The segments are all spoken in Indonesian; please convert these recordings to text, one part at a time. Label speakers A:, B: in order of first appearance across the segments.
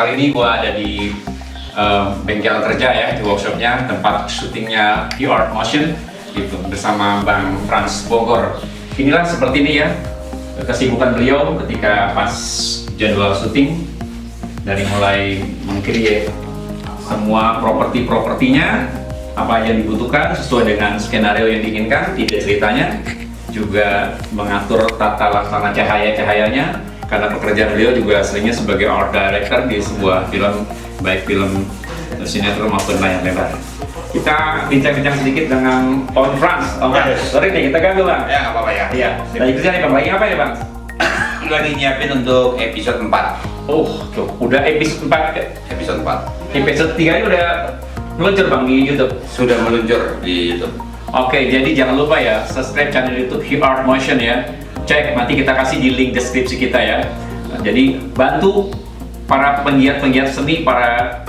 A: kali ini gua ada di bengkel kerja ya, di workshopnya, tempat syutingnya PR Motion gitu, bersama Bang Frans Bogor. Inilah seperti ini ya kesibukan beliau ketika pas jadwal syuting, dari mulai meng-create semua propertinya, apa yang dibutuhkan sesuai dengan skenario yang diinginkan, ide ceritanya, juga mengatur tata laksana cahayanya, karena pekerjaan beliau juga seringnya sebagai art director di sebuah film, baik film sinetron maupun layar lebar. Kita bincang-bincang sedikit dengan Om Frans. Om Frans, sorry nih, kita ganggu Bang.
B: Ya, nggak apa-apa ya.
A: Iya, lagi kerja nih Bang, lagi apa ya Bang?
B: Lagi nyiapin untuk episode 4.
A: Oh, tuh, udah episode 4.
B: Episode 4.
A: Episode 3 ini udah meluncur Bang di YouTube?
B: Sudah meluncur di YouTube.
A: Oke, jadi jangan lupa ya, subscribe channel YouTube PR Motion ya. Cek, nanti kita kasih di link deskripsi kita ya. Jadi bantu para penggiat-penggiat seni, para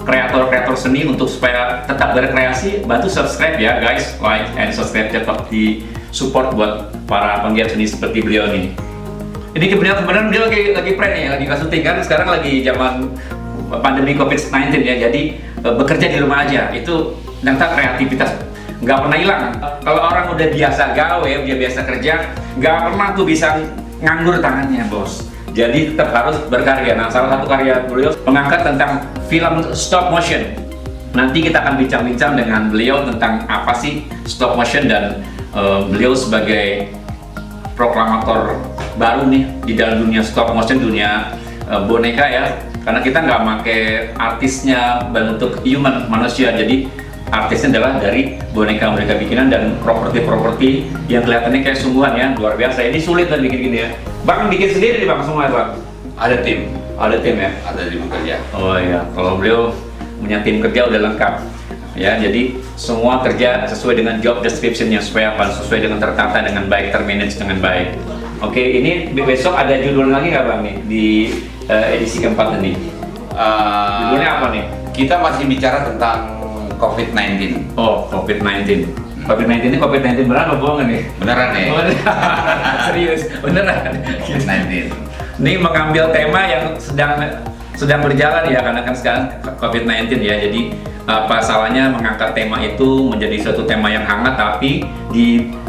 A: kreator-kreator seni untuk supaya tetap berkreasi, bantu subscribe ya guys, like and subscribe, tetap di support buat para penggiat seni seperti beliau nih. Ini kebenaran dia lagi prank ya, lagi syuting kan, sekarang lagi zaman pandemi COVID-19 ya, jadi bekerja di rumah aja, itu ternyata kreativitas nggak pernah hilang. Kalau orang udah biasa gawe, dia biasa kerja, nggak pernah tuh bisa nganggur tangannya bos. Jadi tetap harus berkarya. Nah, salah satu karya beliau mengangkat tentang film stop motion. Nanti kita akan bincang-bincang dengan beliau tentang apa sih stop motion, dan beliau sebagai proklamator baru nih di dalam dunia stop motion, dunia boneka ya. Karena kita nggak pakai artisnya bentuk human, manusia, jadi artisnya adalah dari boneka-boneka bikinan dan properti-properti yang kelihatannya kayak sungguhan ya, luar biasa. Ini sulit kan bikin gini ya. Bang bikin sendiri nih Bang semua ya Bang?
B: Ada tim.
A: Ada tim ya?
B: Ada tim bekerja.
A: Oh iya, kalau beliau punya tim kerja udah lengkap ya, jadi semua kerja sesuai dengan job description-nya, supaya apa? Sesuai dengan tertata dengan baik, termanage dengan baik. Oke, ini besok ada judul lagi nggak Bang nih di edisi keempat ini? Judulnya apa nih?
B: Kita masih bicara tentang COVID-19.
A: Oh, COVID-19. COVID-19 ini COVID-19 beneran apa bohongan nih?
B: Beneran nih?
A: Serius, beneran.
B: COVID-19.
A: Ini mengambil tema yang sedang berjalan ya, karena kan sekarang COVID-19 ya. Jadi apa salahnya mengangkat tema itu menjadi suatu tema yang hangat, tapi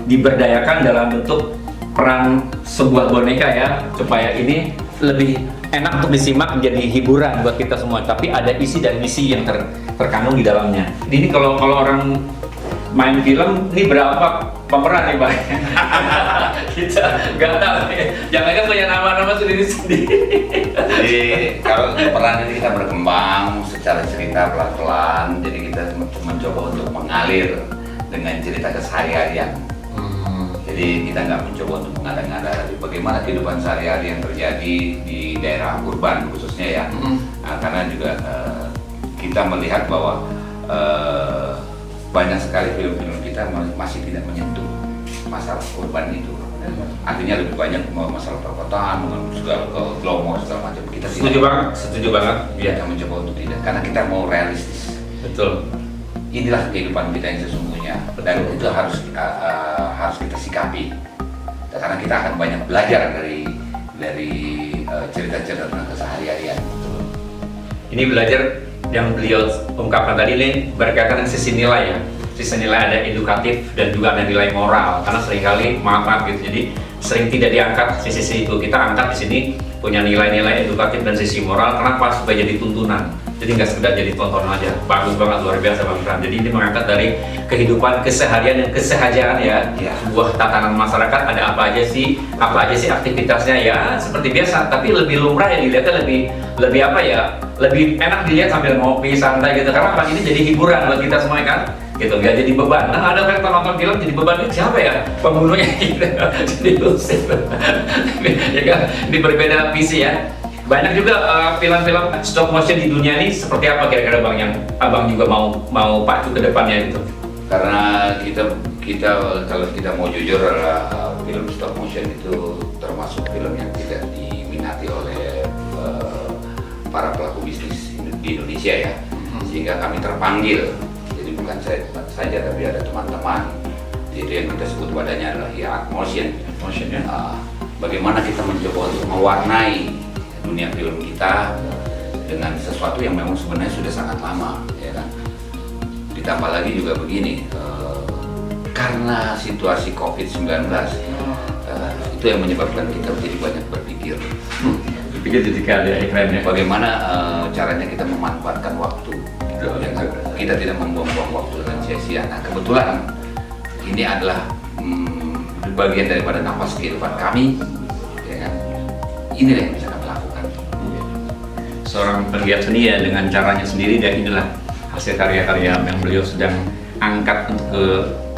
A: diberdayakan dalam bentuk peran sebuah boneka ya, supaya ini lebih enak untuk disimak, menjadi hiburan buat kita semua. Tapi ada isi dan misi yang terkandung di dalamnya. Ini kalau orang main film, ini berapa pemeran nih Bang? Kita nggak tahu nih. Jangan-jangan punya nama-nama sendiri-sendiri.
B: Jadi kalau peran ini kita berkembang secara cerita pelan-pelan. Jadi kita mencoba untuk mengalir dengan cerita keseharian. Jadi kita nggak mencoba untuk mengada-ngada, tapi bagaimana kehidupan sehari-hari yang terjadi di daerah urban khususnya ya. Nah, karena juga kita melihat bahwa banyak sekali film-film kita masih tidak menyentuh masalah urban itu. Artinya lebih banyak masalah perkotaan dengan segala glamour segala macam. Kita
A: Setuju banget.
B: Kita mencoba untuk tidak, karena kita mau realistis.
A: Betul.
B: Inilah kehidupan kita yang sesungguhnya, dan itu harus kita sikapi, karena kita akan banyak belajar dari cerita-cerita tentang keseharian.
A: Ini belajar yang beliau ungkapkan tadi ini berkaitan dengan sisi nilai ya. Sisi nilai ada edukatif dan juga ada nilai moral, karena seringkali maaf gitu, jadi sering tidak diangkat sisi itu. Kita angkat di sini punya nilai-nilai edukatif dan sisi moral. Kenapa? Supaya jadi tuntunan. Jadi nggak sekedar jadi tontonan aja. Bagus banget, luar biasa Bang Fran. Jadi ini mengangkat dari kehidupan keseharian dan kesehajaan ya. Sebuah tatanan masyarakat, ada apa aja sih aktivitasnya ya seperti biasa, tapi lebih lumrah ya, dilihatnya lebih apa ya, lebih enak dilihat sambil ngopi santai gitu. Karena ini jadi hiburan buat kita semua kan, gitu, nggak jadi beban. Nah, ada kan nonton film jadi beban, ini siapa ya pembunuhnya gitu. Jadi pusing. Ya kan, ini berbeda visi ya. Banyak juga film-film stop motion di dunia ini. Seperti apa kira-kira Bang yang Abang juga mau pacu ke depannya gitu?
B: Karena kita kalau kita mau jujur, film stop motion itu termasuk film yang tidak diminati oleh para pelaku bisnis di Indonesia ya. Sehingga kami terpanggil. Jadi bukan saya saja, tapi ada teman-teman. Itu yang kita sebut badannya adalah Art Motion.
A: Motion ya.
B: Bagaimana kita mencoba untuk mewarnai dunia film kita dengan sesuatu yang memang sebenarnya sudah sangat lama, ya kan. Ditambah lagi juga begini, karena situasi COVID-19 itu yang menyebabkan kita menjadi banyak berpikir.
A: Pikir jadi kali ya,
B: Bagaimana caranya kita memanfaatkan waktu, ya kan? Kita tidak membuang-buang waktu dengan sia-sia. Nah, kebetulan ini adalah bagian daripada nafas kehidupan kami, ya kan? Inilah yang bisa kami lakukan.
A: Seorang penggiat seni ya dengan caranya sendiri, dan inilah hasil karya-karya yang beliau sedang angkat untuk ke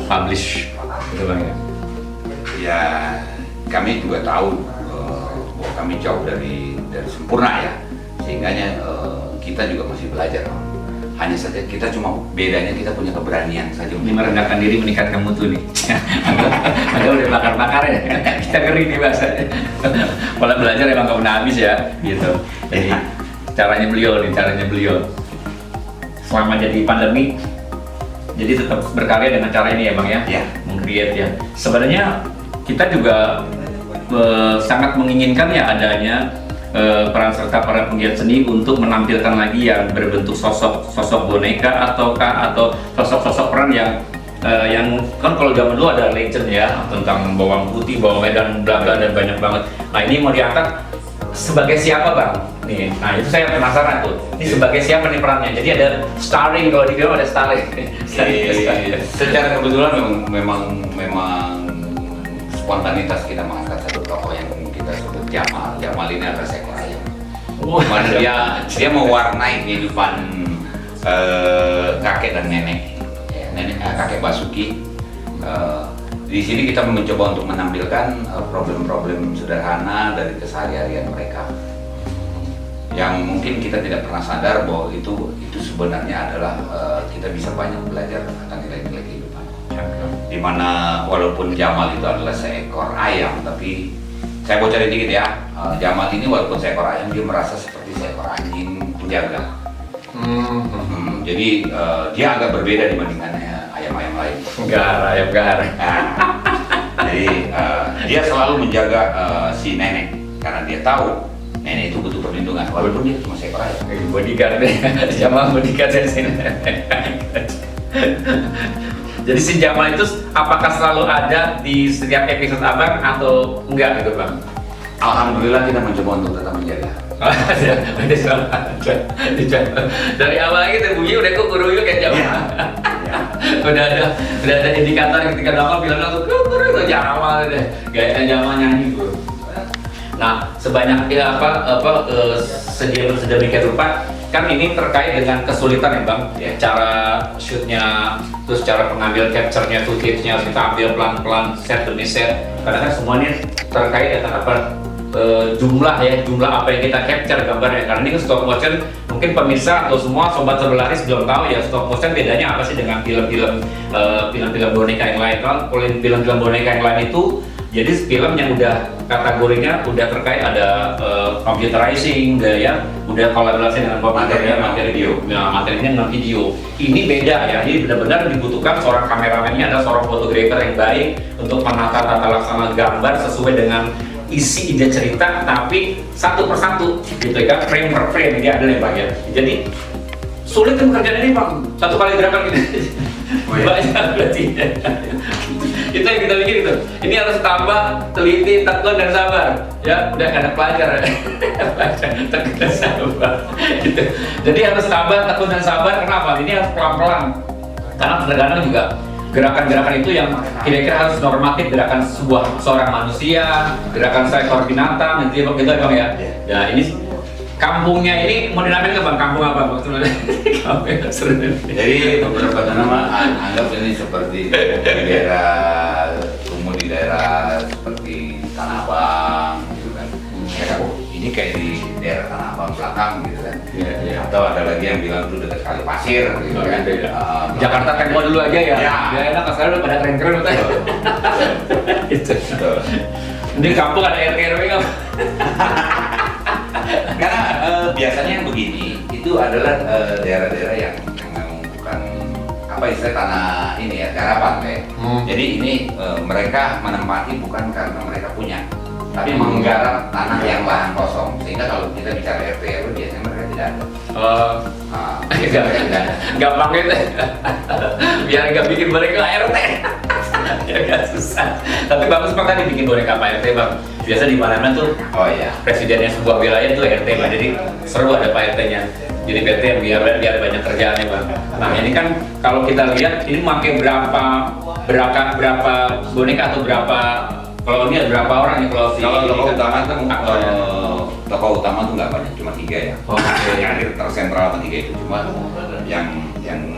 A: publish, gitu Bang ya.
B: Ya, kami juga tahu bahwa kami jauh dari sempurna ya, sehingganya kita juga masih belajar. Hanya saja kita cuma bedanya kita punya keberanian saja.
A: Ini merendahkan diri meningkatkan mutu nih. Ada udah bakar-bakar ya, kita ngeri nih bahasanya. Kalau belajar emang gak pernah habis ya, gitu. Jadi caranya beliau selama jadi pandemi, jadi tetap berkarya dengan cara ini ya Bang ya, meng-create ya. Sebenarnya kita juga sangat menginginkan ya adanya peran serta para penggiat seni untuk menampilkan lagi yang berbentuk sosok boneka atau sosok peran yang kan kalau zaman dulu ada legend ya tentang bawang putih, bawang merah dan bla bla dan banyak banget. Nah ini mau diangkat sebagai siapa Bang? Nih, nah itu saya penasaran tuh. Ini sebagai siapa nih perannya? Jadi ada starring, kalau di film ada starring.
B: Secara kebetulan memang spontanitas kita mengangkat satu tokoh yang kita sebut Jamal. Jamal ini adalah seekor ayam. Dia mewarnai kehidupan kakek dan nenek, kakek Basuki. Di sini kita mencoba untuk menampilkan problem-problem sederhana dari keseharian mereka, yang mungkin kita tidak pernah sadar bahwa itu sebenarnya adalah kita bisa banyak belajar tentang nilai-nilai kehidupan. Dimana walaupun Jamal itu adalah seekor ayam, tapi saya bocorin dikit ya, Jamal ini walaupun seekor ayam dia merasa seperti seekor anjing penjaga. Jadi dia agak berbeda dibandingkan ayam-ayam lain.
A: Ayam gar.
B: Jadi dia selalu menjaga si nenek karena dia tahu nenek itu butuh perlindungan walaupun dia cuma seekor ayam.
A: Bodyguard deh, Jamal bodyguard dari sini. Jadi si Jamal itu apakah selalu ada di setiap episode Abang atau enggak gitu Bang?
B: Alhamdulillah kita mencoba untuk tetap menjaga.
A: Udah selalu ada. Dari awal kita bunyi udah kukuruyu kayak Jamal. udah ada indikator ketika Jamal bilang langsung kukuruyu Jamal deh. Gaya Jamal nyanyi tuh. Nah, sebanyak sedemikian rupa kan ini terkait dengan kesulitan ya Bang, cara shootnya, terus cara pengambil capture-nya, footage-nya harus kita ambil pelan-pelan set demi set. Karena kan semuanya terkait dengan jumlah apa yang kita capture gambarnya. Karena ini kan stop motion, mungkin pemirsa atau semua sobat sebelaris belum tahu ya stop motion bedanya apa sih dengan film-film boneka yang lain. Kalau film-film boneka yang lain itu jadi film yang udah kategorinya udah terkait ada computerizing, udah kolaborasi dengan materi video. Nah, materinya dengan video. Ini beda ya. Jadi benar-benar dibutuhkan seorang kameramennya, ada seorang fotografer yang baik untuk menata tata laksana gambar sesuai dengan isi ide cerita, tapi satu persatu gitu kan, frame per frame dia ada nih Bang ya. Jadi sulit kan pekerjaan ini Bang, satu kali gerakan gitu. Banyak berarti. Itu yang kita pikir gitu. Ini harus tambah, teliti, tekun dan sabar. Ya, udah anak pelajar. Tekun dan sabar. Gitu. Jadi harus tambah, tekun dan sabar. Kenapa? Ini harus pelan-pelan. Karena terkadang juga gerakan-gerakan itu yang kira-kira harus normatif, gerakan seorang manusia, gerakan seekor binatang, gitu ya Bang ya. Ya ini kampungnya ini mau dinamain ke Bang? Kampung apa Bang sebenarnya?
B: Jadi beberapa nama anggap ini seperti di daerah seperti Tanah Abang gitu kan. Ini kayak di daerah Tanah Abang belakang gitu kan. Atau ada lagi yang bilang itu dekat Kali Pasir gitu kan.
A: Jakarta Tempo dulu aja ya. Ya enak sekarang udah pada keren-keren tuh. Itu. Ini kampung ada RW kan?
B: Karena biasanya yang begini itu adalah daerah-daerah yang memang bukan apa istilah tanah ini ya, garapan kayak. Jadi ini mereka menempati bukan karena mereka punya, tapi menggarap tanah yang lahan kosong. Sehingga kalau kita bicara RT RW biasanya mereka tidak ada.
A: Oh, gampang itu. Biar nggak bikin boneka RT. Ya nggak susah. Tapi bagus Bang tadi bikin boneka Pak RT Bang. Biasa di mana-mana tuh
B: Oh iya.
A: presidennya sebuah wilayah tuh RT Bang. Jadi seru ada Pak RT-nya. Jadi PT yang biar banyak kerjaannya Bang. Nah ini kan kalau kita lihat ini pakai berapa boneka atau berapa kalau ini ada berapa orang nih kalau si
B: Kalau tokoh utama tuh
A: aktornya?
B: tokoh utama tuh nggak banyak, cuma 3 ya.
A: Oke.
B: Yang tersentral 3 itu, cuma yang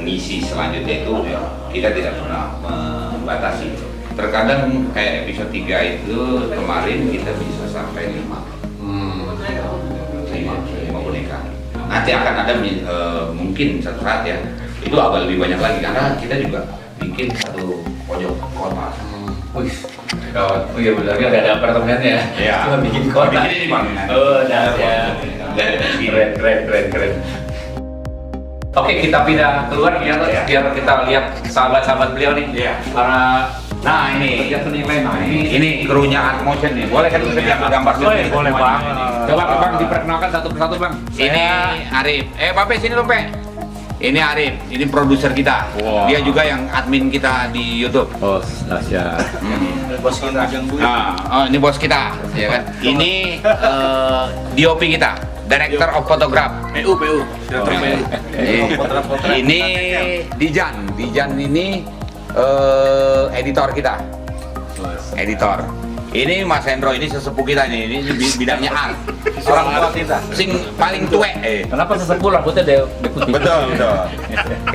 B: ngisi selanjutnya itu ya, kita tidak pernah membatasi. Terkadang kayak episode 3 itu kemarin kita bisa sampai 5 boneka. Nanti akan ada mungkin satu saat ya itu agak lebih banyak lagi karena kita juga bikin satu pojok kota.
A: Wih, gawat. Oh iya benar, nggak ada apartemennya.
B: Iya.
A: Cuma bikin kota.
B: Bikinnya di mana?
A: Oh, dah ya. Keren. Oke, kita pindah keluar biar kita lihat sahabat-sahabat beliau nih.
B: Iya.
A: Para
B: Nah ini
A: pekerja seni lain. Nah,
B: ini krunya Art Motion nih. Boleh kan kita gambar dulu?
C: Boleh Bang.
A: Coba Bang diperkenalkan satu persatu Bang.
B: Ini Arif. Bapak sini dong, Pak. Ini Arif, ini produser kita.
A: Wow.
B: Dia juga yang admin kita di YouTube.
A: Oh, dahsyat.
C: Bos kita.
B: Nah, ini bos kita, ya kan? Ini DOP kita, Director of Photograph.
C: PU.
B: Ini Dijan ini editor kita. Editor. Ini Mas Hendro, ini sesepuh kita nih, ini bidangnya art.
C: Orang tua kita.
B: Sing paling tua.
A: Kenapa sesepuh rambutnya dia putih?
B: Betul.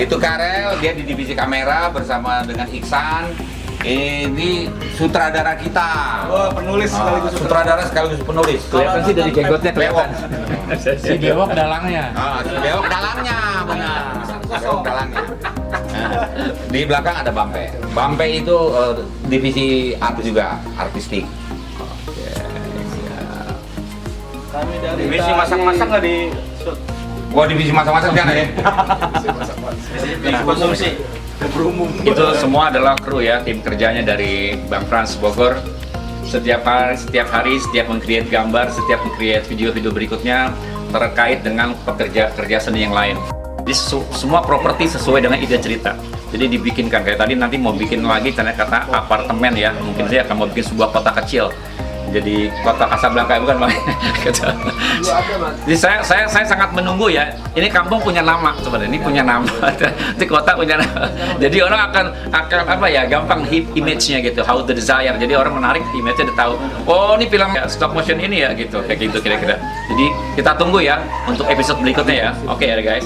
B: Itu Karel, dia di divisi kamera bersama dengan Iksan. Ini sutradara kita.
C: Oh, penulis sekaligus
B: Sutradara sekaligus penulis.
A: Kelihatan sih dari jenggotnya kelihatan.
C: Si Bewok dalangnya.
B: Si Bewok dalangnya, benar. Bewok dalangnya. Nah, di belakang ada Bampe. Bampe itu divisi art juga, artistik.
C: Kami dari divisi masak-masak nggak di
B: Gua divisi masak-masak kan ya.
C: divisi konsumsi. Berumum.
A: Itu semua adalah kru ya, tim kerjanya dari Bang Frans Bogor. Setiap hari, setiap meng-create gambar, setiap meng-create video-video berikutnya terkait dengan pekerja seni yang lain. Jadi semua properti sesuai dengan ide cerita. Jadi dibikinkan kayak tadi nanti mau bikin lagi kata apartemen ya, mungkin saya akan mau bikin sebuah kota kecil. Jadi kota Casablanca bukan Bang. Gitu. Jadi saya sangat menunggu ya. Ini kampung punya nama sebenarnya. Ini punya nama. Ini kota punya nama. Jadi orang akan apa ya gampang image-nya gitu. How the desire. Jadi orang menarik image-nya udah tahu. Oh ini film stop motion ini ya gitu. Kayak gitu kira-kira. Jadi kita tunggu ya untuk episode berikutnya ya. Oke ya guys.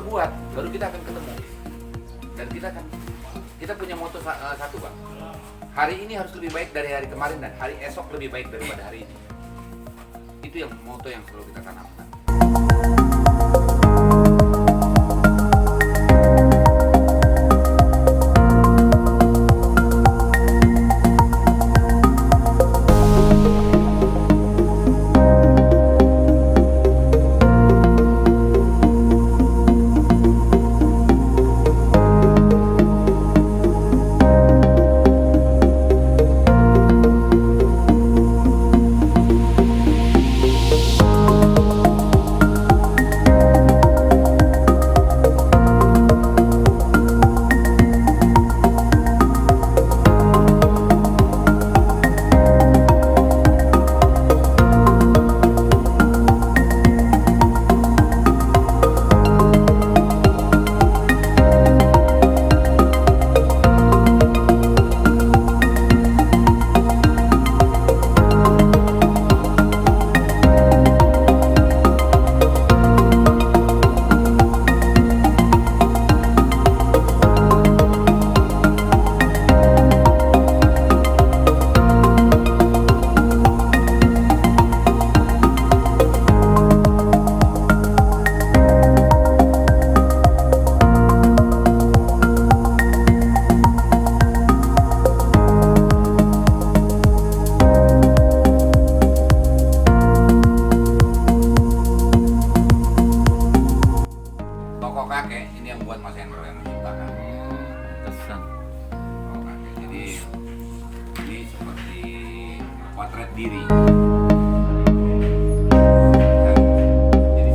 B: buat, baru kita akan ketemu. Dan kita punya moto satu, Bang. Hari ini harus lebih baik dari hari kemarin dan hari esok lebih baik daripada hari ini. Itu yang moto yang selalu kita tanamkan. Toko kakek ini yang buat Mas Hendro yang menciptakan.
C: Kesan.
B: Toko kakek. Jadi ini seperti potret diri. Jadi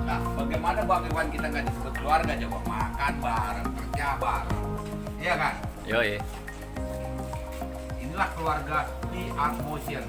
B: nah, bagaimana Bang Iwan kita nggak disebut keluarga coba? Makan bareng, kerja bareng, iya kan?
C: Yoi.
B: Inilah keluarga di Art Motion.